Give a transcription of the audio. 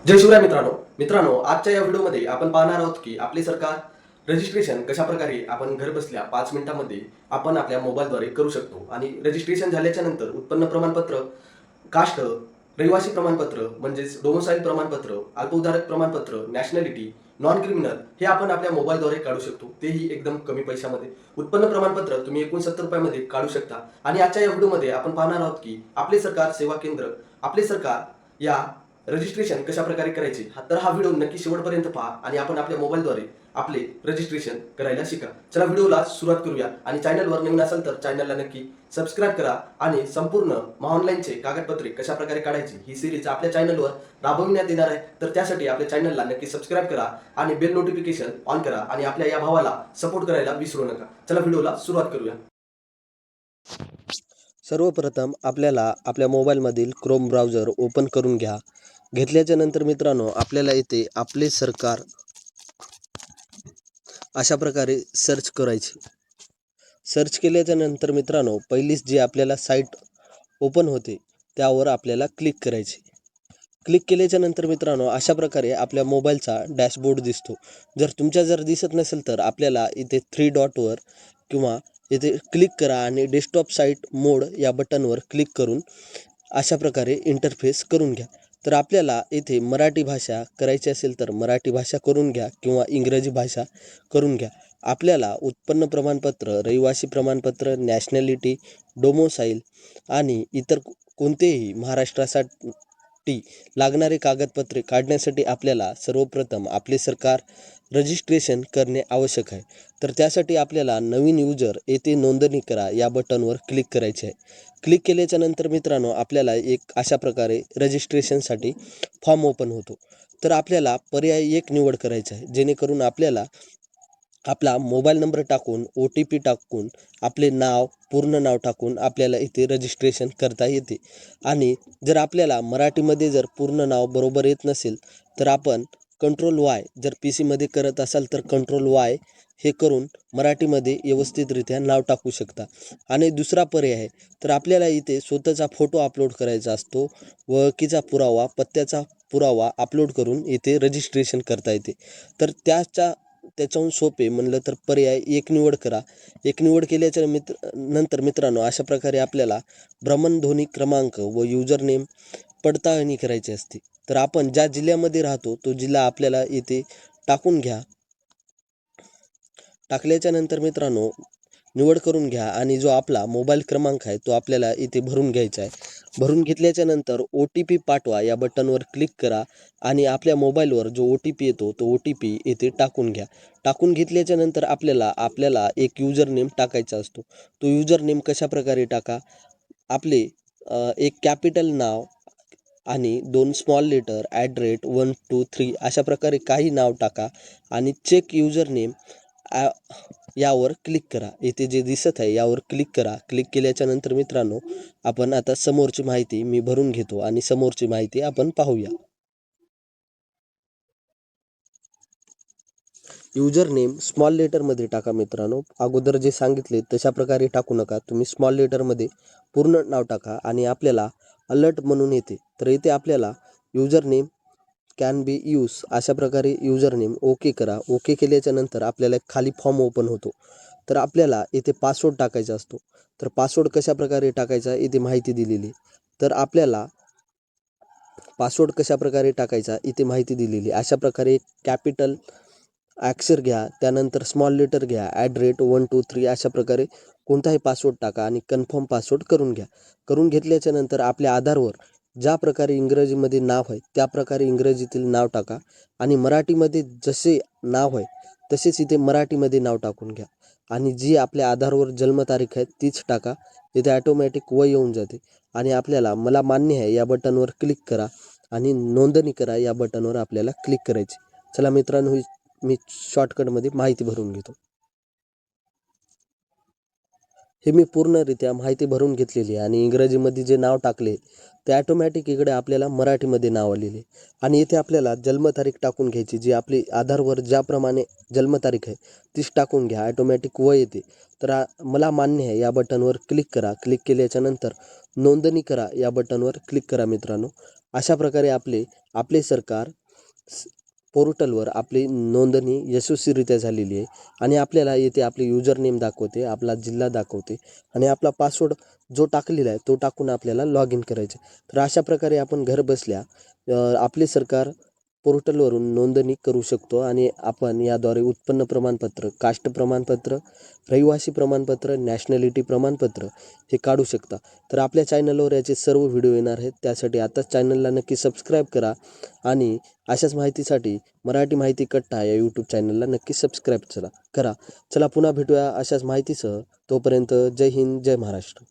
जय शिवराय मित्रांनो मित्रांनो आजच्या या व्हिडिओमध्ये आपण पाहणार आहोत की आपले सरकार रजिस्ट्रेशन कशा प्रकारे आपण घर बसल्या 5 मिनिटांमध्ये आपण आपल्या मोबाईलद्वारे करू शकतो आणि रजिस्ट्रेशन झाल्याच्या नंतर उत्पन्न प्रमाणपत्र, कास्ट, रहिवासी प्रमाणपत्र म्हणजेच डोमोसाईल प्रमाणपत्र, अल्पभूधारक प्रमाणपत्र, नॅशनॅलिटी, नॉन क्रिमिनल हे आपण आपल्या मोबाईलद्वारे काढू शकतो, तेही एकदम कमी पैशामध्ये. उत्पन्न प्रमाणपत्र तुम्ही 69 रुपयामध्ये काढू शकता. आणि आजच्या या व्हिडिओमध्ये आपण पाहणार आहोत की आपले सरकार सेवा केंद्र, आपले सरकार या रजिस्ट्रेशन कशा प्रकारे करायचे. तर हा व्हिडिओ नक्की शेवटपर्यंत पहा आणि आपण आपल्या मोबाईलद्वारे आपले रजिस्ट्रेशन करायला शिका. चला व्हिडिओला सुरुवात करूया. आणि चॅनलवर नवीन असाल तर चॅनलला नक्की सबस्क्राईब करा आणि संपूर्ण महाऑनलाईनचे कागदपत्रे कशा प्रकारे काढायची ही सिरीज आपल्या चॅनलवर राबविण्यात येणार आहे. तर त्यासाठी आपल्या चॅनलला नक्की सबस्क्राईब करा आणि बेल नोटिफिकेशन ऑन करा आणि आपल्या या भावाला सपोर्ट करायला विसरू नका. चला व्हिडिओला सुरुवात करूया. सर्वप्रथम आपल्याला आपल्या मोबाईलमधील क्रोम ब्राउझर ओपन करून घ्या. घेतल्याच्या नंतर मित्रांनो आपल्याला इथे आपले सरकार अशा प्रकारे सर्च करायचे. सर्च केल्याच्या नंतर मित्रांनो पहिलीच जी आपल्याला साईट ओपन होते त्यावर आपल्याला क्लिक करायचे. क्लिक केल्याच्या नंतर मित्रांनो अशा प्रकारे आपल्या मोबाईलचा डॅशबोर्ड दिसतो. जर दिसत नसेल तर आपल्याला इथे 3 डॉटवर किंवा इथे क्लिक करा आणि डेस्कटॉप साईट मोड या बटनवर क्लिक करून अशा प्रकारे इंटरफेस करून घ्या. तर आपल्याला इथे मराठी भाषा करायची असेल तर मराठी भाषा करून घ्या किंवा इंग्रजी भाषा करून घ्या. आपल्याला उत्पन्न प्रमाणपत्र, रहिवासी प्रमाणपत्र, नॅशनॅलिटी, डोमोसाईल आणि इतर कोणतेही महाराष्ट्रासाठी लागणारे कागदपत्रे काढण्यासाठी आपल्याला सर्वप्रथम आपले सरकार रजिस्ट्रेशन करणे आवश्यक आहे. तर त्यासाठी आपल्याला नवीन यूजर येथे नोंदणी करा या बटनवर क्लिक करायचे आहे. क्लिक केल्याच्या नंतर मित्रांनो आपल्याला एक अशा प्रकारे रजिस्ट्रेशनसाठी फॉर्म ओपन होतो. तर आपल्याला पर्याय 1 निवड करायचा आहे, जेणेकरून आपल्याला आपला मोबाईल नंबर टाकून OTP टाकून आपले नाव, पूर्ण नाव टाकून आपल्याला इथे रजिस्ट्रेशन करता येते. आणि जर आपल्याला मराठीमध्ये जर पूर्ण नाव बरोबर येत नसेल तर आपण Ctrl+Y, जर PC करत असाल तर Ctrl+Y हे करून मराठीमध्ये व्यवस्थितरित्या नाव टाकू शकता. आणि दुसरा पर्याय आहे, तर आपल्याला इथे स्वतःचा फोटो अपलोड करायचा असतो. ओळखीचा पुरावा, पत्त्याचा पुरावा अपलोड करून इथे रजिस्ट्रेशन करता येते. तर त्याच्याहून सोपे म्हणलं तर पर्याय 1 निवड करा. 1 निवड केल्याच्या नंतर मित्रांनो अशा प्रकारे आपल्याला भ्रमणध्वनी क्रमांक व युजर नेम पडताळणी करायची असते. तर आपण ज्या जिल्ह्यामध्ये राहतो तो जिल्हा आपल्याला इथे टाकून घ्या. टाकल्याच्या नंतर मित्रांनो निवड करून घ्या आणि जो आपला मोबाईल क्रमांक आहे तो आपल्याला इथे भरून घ्यायचा आहे. भरून घेतल्याच्या नंतर OTP पाठवा या बटनवर क्लिक करा आणि आपल्या मोबाईलवर जो OTP येतो तो OTP इथे टाकून घ्या. टाकून घेतल्याच्या नंतर आपल्याला एक युजर नेम टाकायचा असतो. तो युजर नेम कशा प्रकारे टाका, आपले एक कॅपिटल नाव आणि 2 स्मॉल लेटर @1 2 3 अशा प्रकारे काही नाव टाका आणि चेक युजर नेम यावर क्लिक करा. इथे जे दिसत आहे यावर क्लिक करा. क्लिक केल्याच्या नंतर मित्रांनो आपण आता समोरची माहिती मी भरून घेतो आणि समोरची माहिती आपण पाहूया. युजर नेम स्मॉल लेटरमध्ये टाका मित्रांनो. अगोदर जे सांगितले तशा प्रकारे टाकू नका. तुम्ही स्मॉल लेटरमध्ये पूर्ण नाव टाका आणि आपल्याला अलर्ट म्हणून येते. तर इथे आपल्याला user name can be use अशा प्रकारे युजर नेम ओके करा. ओके केल्याच्या नंतर आपल्याला खाली फॉर्म ओपन होतो. तर आपल्याला इथे पासवर्ड टाकायचा असतो. तर पासवर्ड कशा प्रकारे टाकायचा इथे माहिती दिलेली. तर आपल्याला पासवर्ड कशा प्रकारे टाकायचा इथे माहिती दिलेली. अशा प्रकारे कॅपिटल अक्षर घ्या, त्यानंतर स्मॉल लेटर घ्या, @1 2 3 अशा प्रकारे कोणताही पासवर्ड टाका आणि कन्फर्म पासवर्ड करून घ्या. करून घेतल्याच्या नंतर आपल्या आधारवर ज्या प्रकारे इंग्रजीमध्ये नाव आहे त्या प्रकारे इंग्रजीतील नाव टाका आणि मराठीमध्ये जसे नाव आहे तसेच इथे मराठीमध्ये नाव टाकून घ्या आणि जी आपल्या आधारवर जन्मतारीख आहे तीच टाका. इथे ॲटोमॅटिक वय येऊन जाते आणि आपल्याला मला मान्य आहे या बटनवर क्लिक करा आणि नोंदणी करा या बटनवर आपल्याला क्लिक करायची. चला मित्रांनो मी शॉर्टकटमध्ये माहिती भरून घेतो. हे मी पूर्णरित्या माहिती भरून घेतलेली आहे आणि इंग्रजीमध्ये जे नाव टाकले ते ॲटोमॅटिक इकडे आपल्याला मराठीमध्ये नाव आलेले आणि इथे आपल्याला जन्मतारीख टाकून घ्यायची. जी आपली आधारवर ज्याप्रमाणे जन्मतारीख आहे तीच टाकून घ्या. ॲटोमॅटिक वय येते. तर मला मान्य आहे या बटनवर क्लिक करा. क्लिक केल्याच्या नंतर नोंदणी करा या बटनवर क्लिक करा मित्रांनो अशा प्रकारे आपले सरकार पोर्टलवर आपली नोंदणी यशस्वीरित्या झालेली आहे आणि आपल्याला येथे आपले युजर नेम दाखवते, आपला जिल्हा दाखवते आणि आपला पासवर्ड जो टाकलेला आहे तो टाकून आपल्याला लॉग इन करायचे. तर अशा प्रकारे आपण घर बसल्या आपले सरकार पोर्टलवरून नोंदणी करू शकतो आणि आपण याद्वारे उत्पन्न प्रमाणपत्र, कास्ट प्रमाणपत्र, रहिवासी प्रमाणपत्र, नॅशनॅलिटी प्रमाणपत्र हे काढू शकता. तर आपल्या चॅनलवर याचे सर्व व्हिडिओ येणार आहेत. त्यासाठी आताच चॅनलला नक्की सबस्क्राईब करा आणि अशाच माहितीसाठी मराठी माहिती कट्टा या यूट्यूब चॅनलला नक्की सबस्क्राईब करा. चला पुन्हा भेटूया अशाच माहितीसह. तोपर्यंत जय हिंद, जय महाराष्ट्र.